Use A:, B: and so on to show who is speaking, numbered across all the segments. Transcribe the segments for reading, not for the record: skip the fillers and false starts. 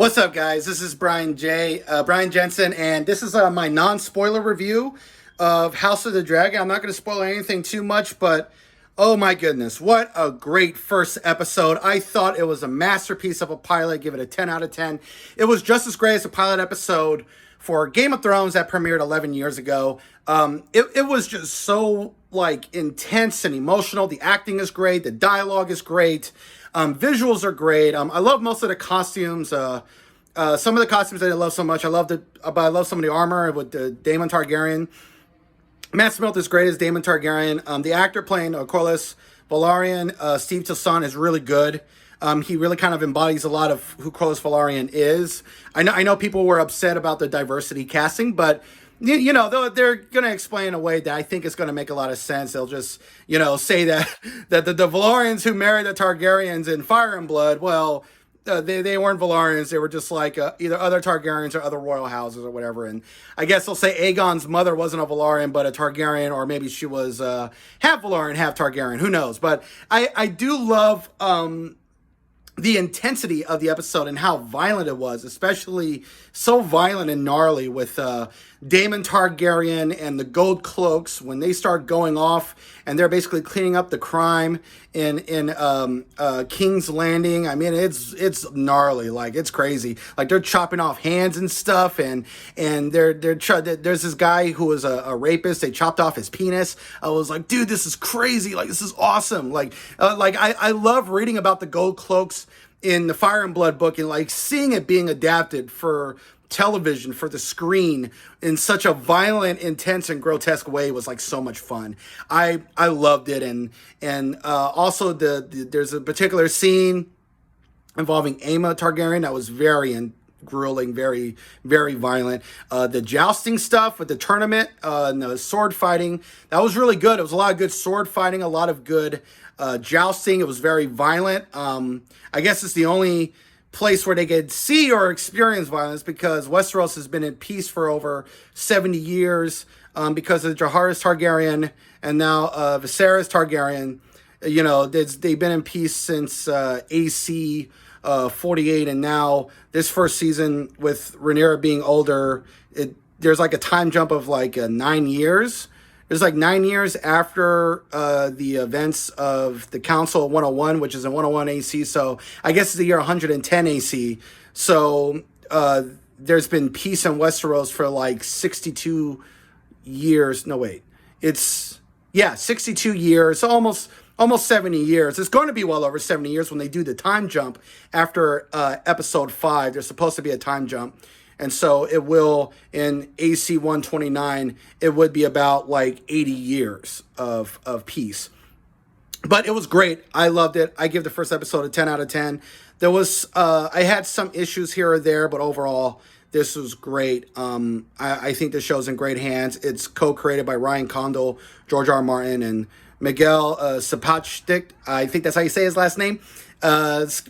A: What's up, guys? This is Brian Jensen, and this is my non-spoiler review of House of the Dragon. I'm not going to spoil anything too much, but oh my goodness, what a great first episode. I thought it was a masterpiece of a pilot. Give it a 10 out of 10. It was just as great as a pilot episode for Game of Thrones that premiered 11 years ago. It was just so intense and emotional. The acting is great. The dialogue is great. Visuals are great. I love most of the costumes. Some of the costumes I didn't love so much. But I love some of the armor with Daemon Targaryen. Matt Smith is great as Daemon Targaryen. The actor playing Corlys Velaryon, Steve Toussaint, is really good. He really kind of embodies a lot of who Corlys Velaryon is. I know people were upset about the diversity casting, but they're going to explain in a way that I think is going to make a lot of sense. They'll just, say that the Velaryons who married the Targaryens in Fire and Blood, well, they weren't Velaryons. They were just either other Targaryens or other royal houses or whatever. And I guess they'll say Aegon's mother wasn't a Velaryon, but a Targaryen, or maybe she was half Velaryon, half Targaryen. Who knows? But I do love the intensity of the episode and how violent it was, especially so violent and gnarly with Daemon Targaryen and the Gold Cloaks when they start going off and they're basically cleaning up the crime in King's Landing. I mean, it's gnarly, it's crazy. They're chopping off hands and stuff, and there's this guy who was a rapist. They chopped off his penis. I was like, dude, this is crazy. This is awesome. I love reading about the Gold Cloaks in the Fire and Blood book and seeing it being adapted for television, for the screen in such a violent, intense, and grotesque way was so much fun. I loved it, and also there's a particular scene involving Aemma Targaryen that was very grueling, very, very violent. The jousting stuff with the tournament and the sword fighting, that was really good. It was a lot of good sword fighting, a lot of good jousting. It was very violent. I guess it's the only place where they could see or experience violence because Westeros has been at peace for over 70 years because of Jaehaerys Targaryen and now Viserys Targaryen. They've been in peace since AC 48, and now this first season with Rhaenyra being older, there's a time jump of 9 years. There's 9 years after the events of the Council of 101, which is in 101 AC. So I guess it's the year 110 AC. So there's been peace in Westeros for 62 years. No, wait. 62 years. So almost 70 years. It's going to be well over 70 years when they do the time jump after episode 5. There's supposed to be a time jump. And so it will, in AC 129, it would be about 80 years of peace. But it was great. I loved it. I give the first episode a 10 out of 10. There was, I had some issues here or there, but overall, this was great. I think the show's in great hands. It's co-created by Ryan Condal, George R. R. Martin, and Miguel Sapochnik. I think that's how you say his last name.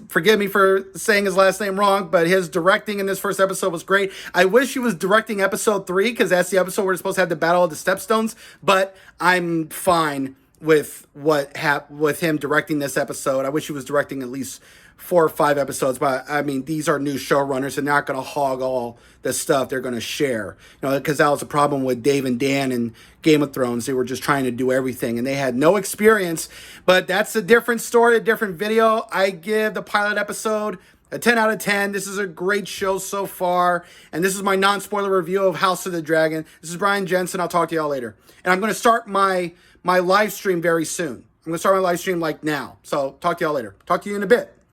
A: Forgive me for saying his last name wrong, but his directing in this first episode was great. I wish he was directing episode 3 because that's the episode where we're supposed to have the Battle of the Stepstones, but I'm fine with with him directing this episode. I wish he was directing at least 4 or 5 episodes, but I mean, these are new showrunners. They're not going to hog all the stuff. They're going to share, because that was a problem with Dave and Dan in Game of Thrones. They were just trying to do everything and they had no experience, but that's a different story, a different video. I give the pilot episode a 10 out of 10. This is a great show so far. And this is my non-spoiler review of House of the Dragon. This is Brian Jensen. I'll talk to y'all later. And I'm going to start my live stream very soon. I'm going to start my live stream now. So talk to y'all later. Talk to you in a bit.